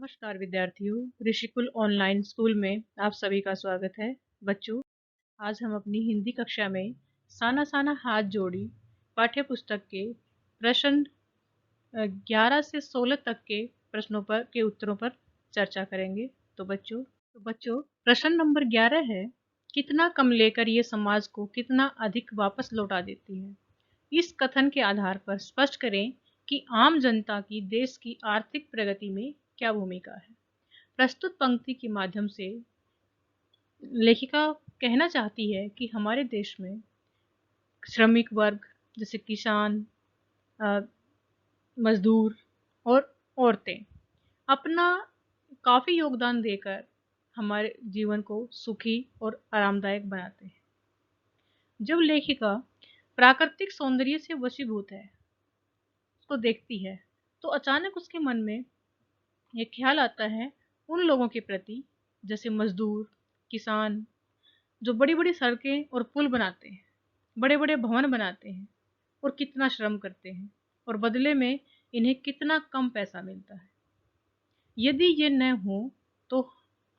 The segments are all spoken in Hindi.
नमस्कार विद्यार्थियों, ऋषिकुल ऑनलाइन स्कूल में आप सभी का स्वागत है। बच्चों, आज हम अपनी हिंदी कक्षा में साना साना हाथ जोड़ी पाठ्य पुस्तक के प्रश्न 11 से 16 तक के प्रश्नों पर के उत्तरों पर चर्चा करेंगे। तो बच्चों प्रश्न नंबर 11 है, कितना कम लेकर ये समाज को कितना अधिक वापस लौटा देती है। इस कथन के आधार पर स्पष्ट करें कि आम जनता की देश की आर्थिक प्रगति में क्या भूमिका है। प्रस्तुत पंक्ति के माध्यम से लेखिका कहना चाहती है कि हमारे देश में श्रमिक वर्ग जैसे किसान, मजदूर और औरतें अपना काफ़ी योगदान देकर हमारे जीवन को सुखी और आरामदायक बनाते हैं। जब लेखिका प्राकृतिक सौंदर्य से वशीभूत है, उसको देखती है, तो अचानक उसके मन में ये ख्याल आता है उन लोगों के प्रति जैसे मजदूर, किसान, जो बड़ी बड़ी सड़कें और पुल बनाते हैं, बड़े बड़े भवन बनाते हैं और कितना श्रम करते हैं और बदले में इन्हें कितना कम पैसा मिलता है। यदि ये न हो तो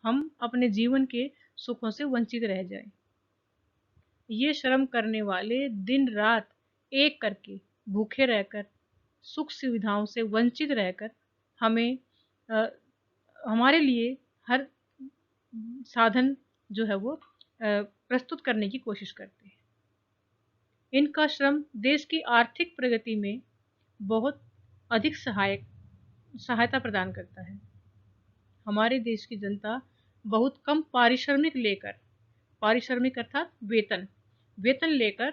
हम अपने जीवन के सुखों से वंचित रह जाएं। ये श्रम करने वाले दिन रात एक करके भूखे रहकर, सुख सुविधाओं से वंचित रहकर हमें हमारे लिए हर साधन जो है वो प्रस्तुत करने की कोशिश करते हैं। इनका श्रम देश की आर्थिक प्रगति में बहुत अधिक सहायता प्रदान करता है। हमारे देश की जनता बहुत कम पारिश्रमिक अर्थात वेतन लेकर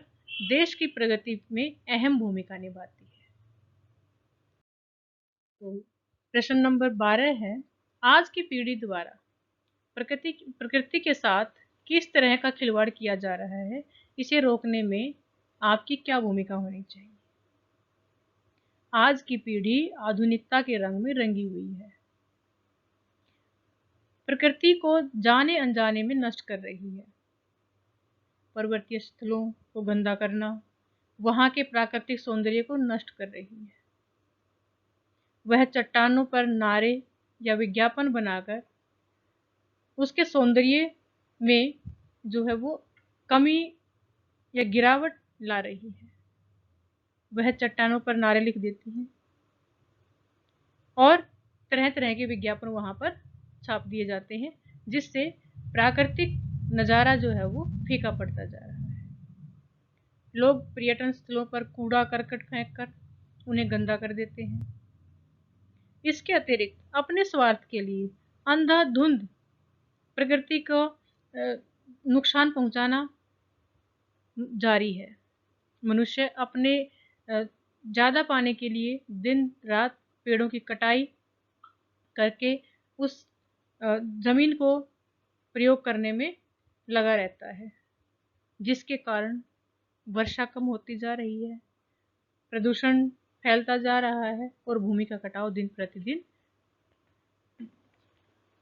देश की प्रगति में अहम भूमिका निभाती है। तो प्रश्न नंबर 12 है, आज की पीढ़ी द्वारा प्रकृति के साथ किस तरह का खिलवाड़ किया जा रहा है, इसे रोकने में आपकी क्या भूमिका होनी चाहिए। आज की पीढ़ी आधुनिकता के रंग में रंगी हुई है, प्रकृति को जाने अनजाने में नष्ट कर रही है। पर्वतीय स्थलों को गंदा करना, वहां के प्राकृतिक सौंदर्य को नष्ट कर रही है। वह चट्टानों पर नारे या विज्ञापन बनाकर उसके सौंदर्य में जो है वो कमी या गिरावट ला रही है। वह चट्टानों पर नारे लिख देती हैं और तरह तरह के विज्ञापन वहां पर छाप दिए जाते हैं, जिससे प्राकृतिक नज़ारा जो है वो फीका पड़ता जा रहा है। लोग पर्यटन स्थलों पर कूड़ा करकट फेंक कर उन्हें गंदा कर देते हैं। इसके अतिरिक्त अपने स्वार्थ के लिए अंधाधुंध प्रकृति को नुकसान पहुंचाना जारी है। मनुष्य अपने ज़्यादा पाने के लिए दिन रात पेड़ों की कटाई करके उस ज़मीन को प्रयोग करने में लगा रहता है, जिसके कारण वर्षा कम होती जा रही है, प्रदूषण फैलता जा रहा है और भूमि का कटाव दिन प्रतिदिन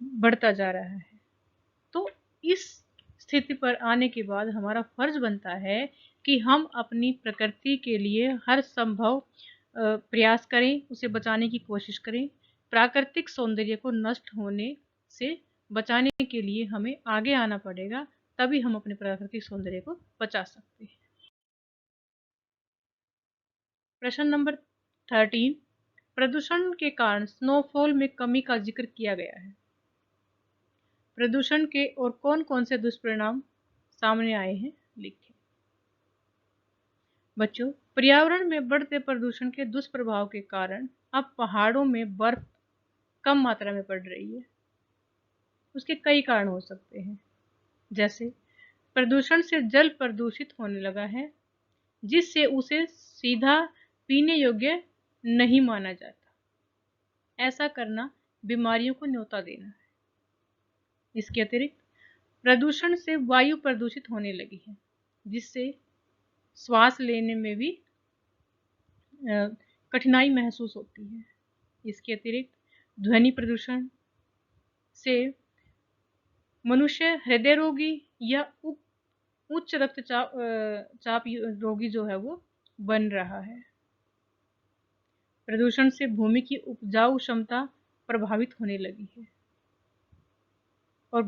बढ़ता जा रहा है। तो इस स्थिति पर आने के बाद हमारा फर्ज बनता है कि हम अपनी प्रकृति के लिए हर संभव प्रयास करें, उसे बचाने की कोशिश करें। प्राकृतिक सौंदर्य को नष्ट होने से बचाने के लिए हमें आगे आना पड़ेगा, तभी हम अपने प्राकृतिक सौंदर्य को बचा सकते हैं। प्रश्न नंबर 13, प्रदूषण के कारण स्नोफॉल में कमी का जिक्र किया गया है। प्रदूषण के और कौन कौन से दुष्परिणाम सामने आए हैं, लिखें। बच्चों, पर्यावरण में बढ़ते प्रदूषण के दुष्प्रभाव के कारण अब पहाड़ों में बर्फ कम मात्रा में पड़ रही है। उसके कई कारण हो सकते हैं, जैसे प्रदूषण से जल प्रदूषित होने लगा है, जिससे उसे सीधा पीने योग्य नहीं माना जाता। ऐसा करना बीमारियों को न्योता देना है। इसके अतिरिक्त प्रदूषण से वायु प्रदूषित होने लगी है, जिससे श्वास लेने में भी कठिनाई महसूस होती है। इसके अतिरिक्त ध्वनि प्रदूषण से मनुष्य हृदय रोगी या उच्च रक्तचाप रोगी जो है वो बन रहा है। प्रदूषण से भूमि की उपजाऊ क्षमता प्रभावित होने लगी है और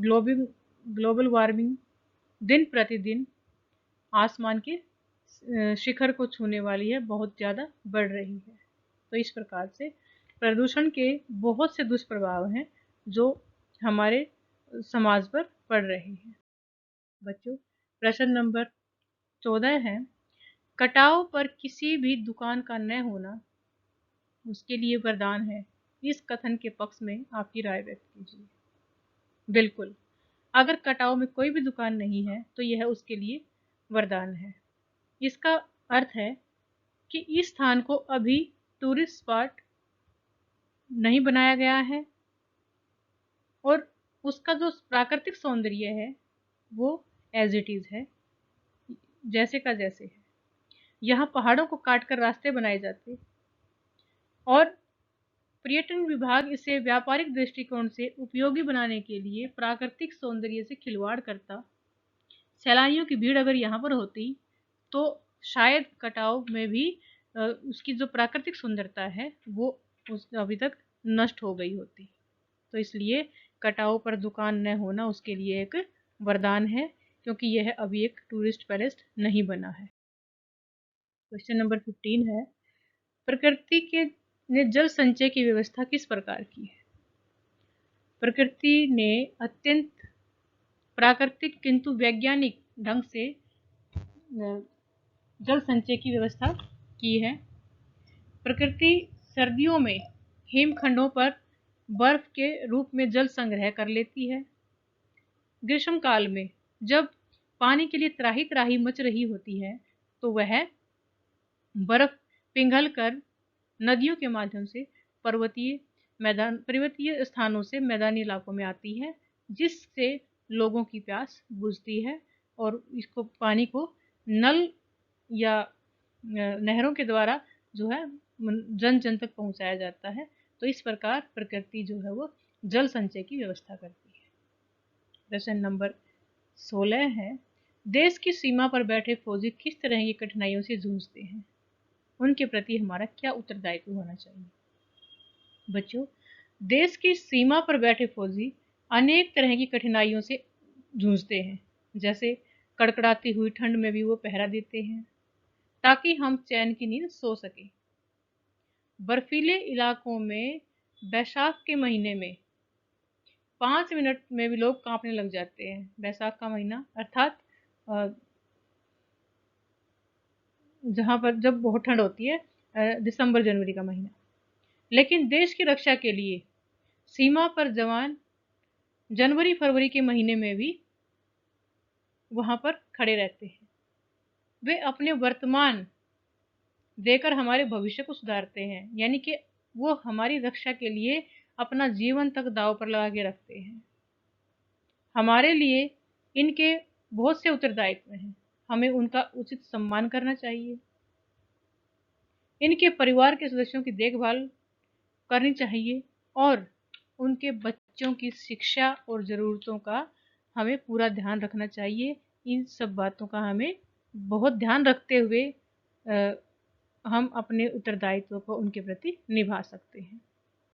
ग्लोबल वार्मिंग दिन प्रतिदिन आसमान के शिखर को छूने वाली है, बहुत ज़्यादा बढ़ रही है। तो इस प्रकार से प्रदूषण के बहुत से दुष्प्रभाव हैं जो हमारे समाज पर पड़ रहे हैं। बच्चों, प्रश्न नंबर 14 है, कटाव पर किसी भी दुकान का न होना उसके लिए वरदान है। इस कथन के पक्ष में आपकी राय व्यक्त कीजिए। बिल्कुल, अगर कटाव में कोई भी दुकान नहीं है तो यह उसके लिए वरदान है। इसका अर्थ है कि इस स्थान को अभी टूरिस्ट स्पॉट नहीं बनाया गया है और उसका जो प्राकृतिक सौंदर्य है वो एज इट इज़ है, जैसे का जैसे है। यहाँ पहाड़ों को काटकर रास्ते बनाए जाते और पर्यटन विभाग इसे व्यापारिक दृष्टिकोण से उपयोगी बनाने के लिए प्राकृतिक सौंदर्य से खिलवाड़ करता। सैलानियों की भीड़ अगर यहाँ पर होती तो शायद कटाव में भी उसकी जो प्राकृतिक सुंदरता है वो अभी तक नष्ट हो गई होती। तो इसलिए कटाव पर दुकान न होना उसके लिए एक वरदान है, क्योंकि यह अभी एक टूरिस्ट पैलेस नहीं बना है। क्वेश्चन नंबर 15 है, प्रकृति के ने जल संचय की व्यवस्था किस प्रकार की है? प्रकृति ने अत्यंत प्राकृतिक किंतु वैज्ञानिक ढंग से जल संचय की व्यवस्था की है। प्रकृति सर्दियों में हिमखंडों पर बर्फ के रूप में जल संग्रह कर लेती है। ग्रीष्म काल में जब पानी के लिए त्राही त्राही मच रही होती है तो वह बर्फ पिघल कर नदियों के माध्यम से पर्वतीय स्थानों से मैदानी इलाकों में आती है, जिससे लोगों की प्यास बुझती है और इसको पानी को नल या नहरों के द्वारा जो है जन जन तक पहुंचाया जाता है। तो इस प्रकार प्रकृति जो है वो जल संचय की व्यवस्था करती है। प्रश्न नंबर 16 है, देश की सीमा पर बैठे फौजी किस तरह की कठिनाइयों से जूझते हैं? उनके प्रति हमारा क्या उत्तरदायित्व होना चाहिए? बच्चों, देश की सीमा पर बैठे फौजी अनेक तरह की कठिनाइयों से जूझते हैं। जैसे कड़कड़ाती हुई ठंड में भी वो पहरा देते हैं ताकि हम चैन की नींद सो सकें। बर्फीले इलाकों में बैसाख के महीने में 5 मिनट में भी लोग कांपने लग जाते हैं। बैसाख का महीना अर्थात जहाँ पर जब बहुत ठंड होती है, दिसंबर जनवरी का महीना। लेकिन देश की रक्षा के लिए सीमा पर जवान जनवरी फरवरी के महीने में भी वहां पर खड़े रहते हैं। वे अपने वर्तमान देकर हमारे भविष्य को सुधारते हैं, यानी कि वो हमारी रक्षा के लिए अपना जीवन तक दांव पर लगा के रखते हैं। हमारे लिए इनके बहुत से उत्तरदायित्व हैं, हमें उनका उचित सम्मान करना चाहिए। इनके परिवार के सदस्यों की देखभाल करनी चाहिए और उनके बच्चों की शिक्षा और ज़रूरतों का हमें पूरा ध्यान रखना चाहिए। इन सब बातों का हमें बहुत ध्यान रखते हुए हम अपने उत्तरदायित्व को उनके प्रति निभा सकते हैं।